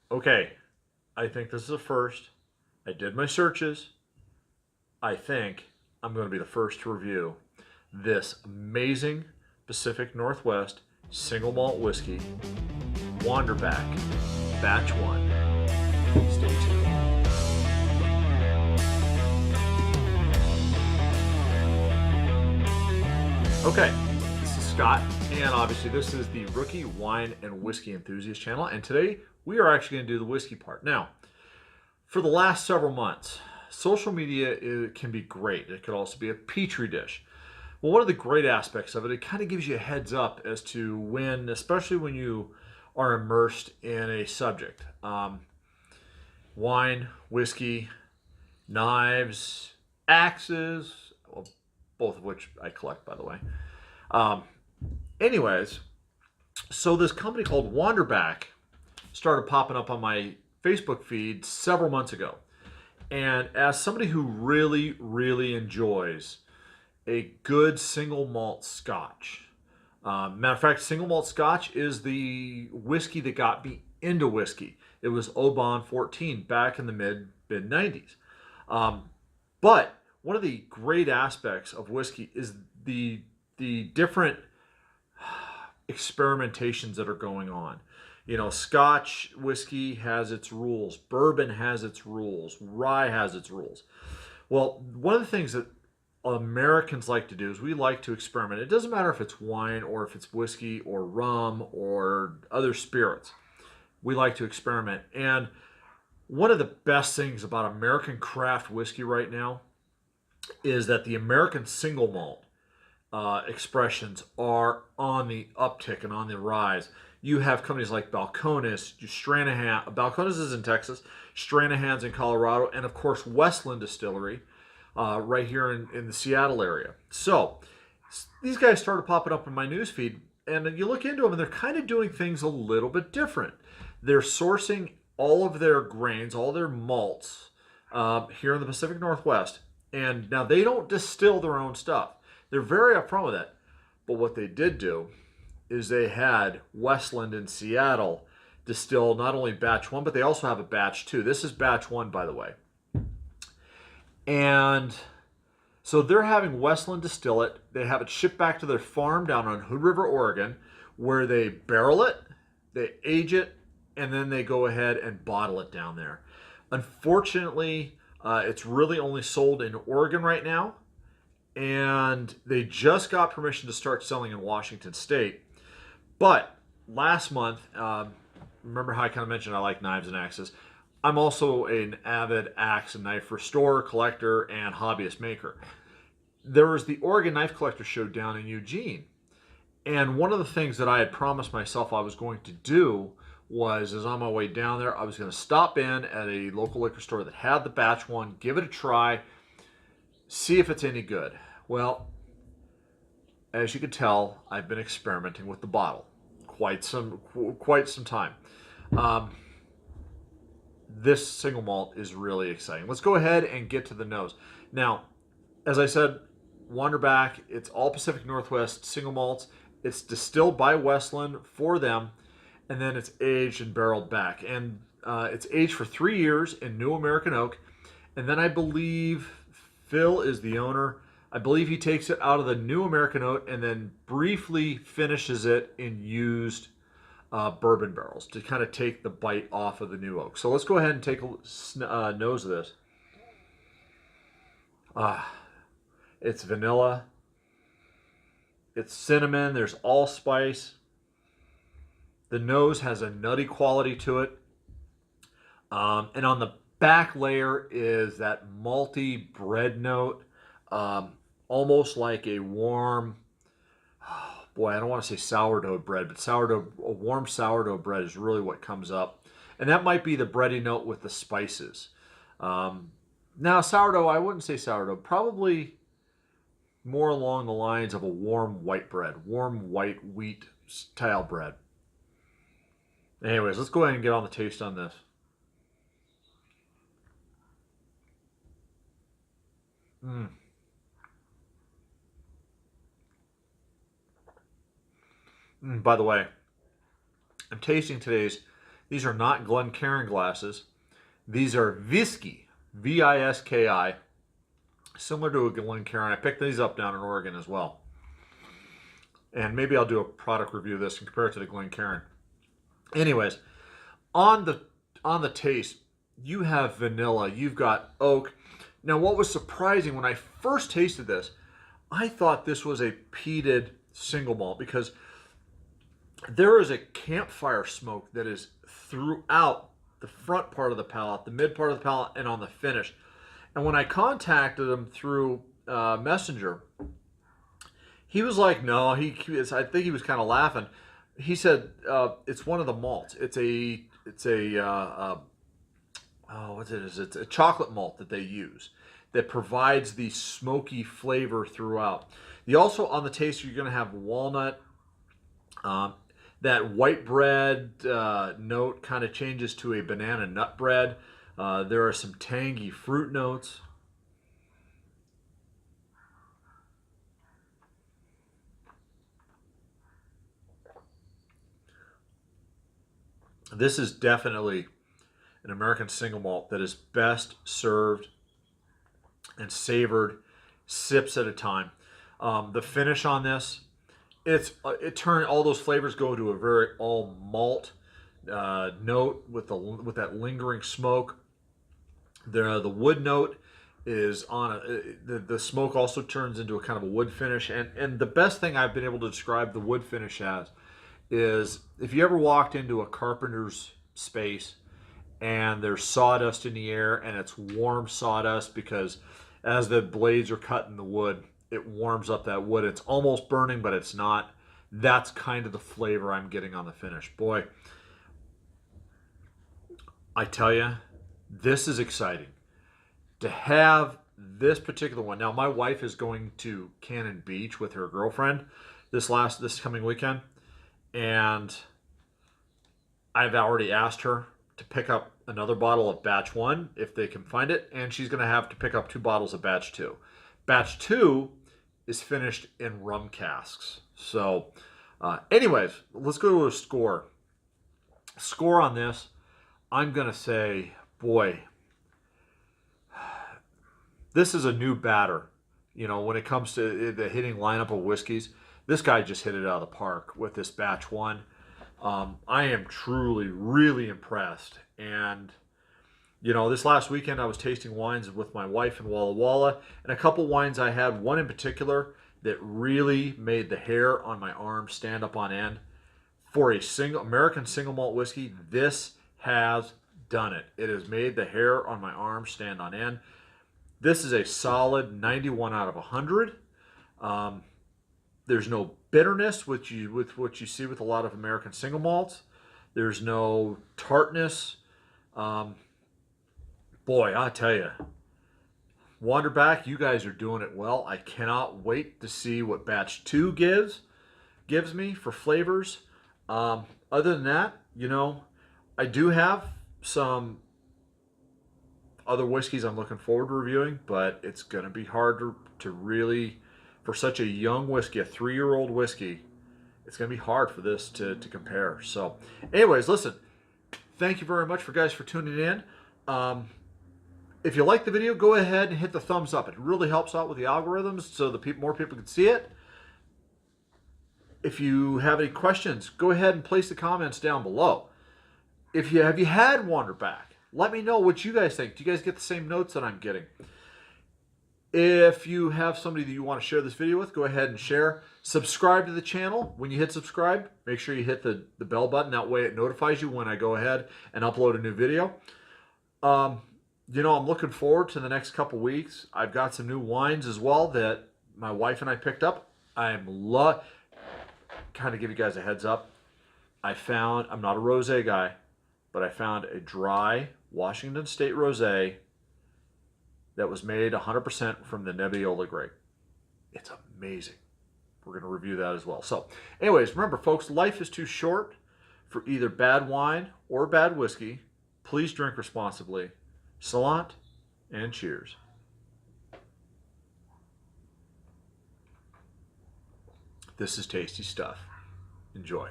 Okay, I think this is a first. I did my searches. I think I'm going to be the first to review this amazing Pacific Northwest single malt whiskey, Wanderback Batch 1. Stay tuned. Okay, this is Scott, and obviously this is the Rookie Wine and Whiskey Enthusiast channel, and today we are actually going to do the whiskey part. Now, for the last several months, social media can be great. It could also be a petri dish. Well, one of the great aspects of it, it kind of gives you a heads up as to when, especially when you are immersed in a subject. Wine, whiskey, knives, axes, well, both of which I collect, by the way. Um, anyways, so this company called Wanderback started popping up on my Facebook feed several months ago. And as somebody who really, really enjoys a good single malt scotch, matter of fact, single malt scotch is the whiskey that got me into whiskey. It was Oban 14 back in the mid 90s. But one of the great aspects of whiskey is the different experimentations that are going on. You know, Scotch whiskey has its rules, bourbon has its rules, rye has its rules. Well, one of the things that Americans like to do is we like to experiment. It doesn't matter if it's wine or if it's whiskey or rum or other spirits. We like to experiment. And one of the best things about American craft whiskey right now is that the American single malt expressions are on the uptick and on the rise. You have companies like Balcones, Stranahan. Balcones is in Texas, Stranahan's in Colorado, and of course Westland Distillery right here in the Seattle area. So these guys started popping up in my newsfeed, and you look into them, and they're kind of doing things a little bit different. They're sourcing all of their grains, all their malts here in the Pacific Northwest, and now they don't distill their own stuff. They're very upfront with it. But what they did do is they had Westland in Seattle distill not only batch 1, but they also have a batch 2. This is batch 1, by the way. And so they're having Westland distill it. They have it shipped back to their farm down on Hood River, Oregon, where they barrel it, they age it, and then they go ahead and bottle it down there. Unfortunately, it's really only sold in Oregon right now. And they just got permission to start selling in Washington State. But last month, remember how I kind of mentioned I like knives and axes? I'm also an avid axe and knife restorer, collector, and hobbyist maker. There was the Oregon Knife Collector Show down in Eugene. And one of the things that I had promised myself I was going to do was, as on my way down there, I was going to stop in at a local liquor store that had the batch 1, give it a try, see if it's any good. Well, as you can tell, I've been experimenting with the bottle quite some time. This single malt is really exciting. Let's go ahead and get to the nose. Now, as I said, Wanderback, it's all Pacific Northwest single malts. It's distilled by Westland for them, and then it's aged and barreled back. And it's aged for 3 years in New American Oak. And then I believe Phil is the owner. I believe he takes it out of the New American Oak and then briefly finishes it in used bourbon barrels to kind of take the bite off of the new oak. So let's go ahead and take a nose of this. It's vanilla. It's cinnamon. There's allspice. The nose has a nutty quality to it. And on the back layer is that malty bread note. Almost like a warm, oh boy, I don't want to say sourdough bread, but a warm sourdough bread is really what comes up. And that might be the bready note with the spices. Now, sourdough, I wouldn't say sourdough, probably more along the lines of a warm white bread, warm white wheat style bread. Anyways, let's go ahead and get on the taste on this. By the way, I'm tasting today's These are not Glencairn glasses. These are Whiskey, V-I-S-K-I, similar to a Glencairn. I picked these up down in Oregon as well. And maybe I'll do a product review of this and compare it to the Glencairn. Anyways, on the taste, you have vanilla, you've got oak. Now, what was surprising when I first tasted this, I thought this was a peated single malt because there is a campfire smoke that is throughout the front part of the palate, the mid part of the palate, and on the finish. And when I contacted him through Messenger, he was like, no, I think he was kind of laughing. He said it's one of the malts. It's a chocolate malt that they use that provides the smoky flavor throughout. You also, on the taste, you're going to have walnut. That white bread note kind of changes to a banana nut bread. There are some tangy fruit notes. This is definitely an American single malt that is best served and savored sips at a time. The finish on this, all those flavors go to a very all malt note with that lingering smoke. The wood note is on the smoke also turns into a kind of a wood finish, and the best thing I've been able to describe the wood finish as is if you ever walked into a carpenter's space and there's sawdust in the air and it's warm sawdust because as the blades are cutting the wood, it warms up that wood. It's almost burning, but it's not. That's kind of the flavor I'm getting on the finish. Boy, I tell you, this is exciting to have this particular one. Now, my wife is going to Cannon Beach with her girlfriend this coming weekend, and I've already asked her to pick up another bottle of Batch 1 if they can find it, and she's going to have to pick up 2 bottles of Batch 2. Batch 2 is finished in rum casks. So, anyways, let's go to a score. Score on this, I'm going to say, boy, this is a new batter. You know, when it comes to the hitting lineup of whiskeys, this guy just hit it out of the park with this Batch 1. I am truly, really impressed. And, you know, this last weekend I was tasting wines with my wife in Walla Walla, and a couple wines I had, one in particular that really made the hair on my arm stand up on end. For a American single malt whiskey, this has done it. It has made the hair on my arm stand on end. This is a solid 91 out of 100. There's no bitterness, with what you see with a lot of American single malts. There's no tartness. Boy, I tell you, Wanderback, you guys are doing it well. I cannot wait to see what Batch 2 gives me for flavors. Other than that, you know, I do have some other whiskeys I'm looking forward to reviewing, but it's going to be hard to really, for such a young whiskey, a 3-year-old whiskey, it's going to be hard for this to compare. So, anyways, listen, thank you very much for tuning in. If you like the video, go ahead and hit the thumbs up. It really helps out with the algorithms so more people can see it. If you have any questions, go ahead and place the comments down below. Have you had Wanderback? Let me know what you guys think. Do you guys get the same notes that I'm getting? If you have somebody that you want to share this video with, go ahead and share. Subscribe to the channel. When you hit subscribe, make sure you hit the bell button. That way it notifies you when I go ahead and upload a new video. You know, I'm looking forward to the next couple weeks. I've got some new wines as well that my wife and I picked up. Kind of give you guys a heads up. I'm not a rosé guy, but I found a dry Washington State rosé that was made 100% from the Nebbiolo grape. It's amazing. We're going to review that as well. So, anyways, remember, folks, life is too short for either bad wine or bad whiskey. Please drink responsibly. Salant and cheers. This is tasty stuff. Enjoy.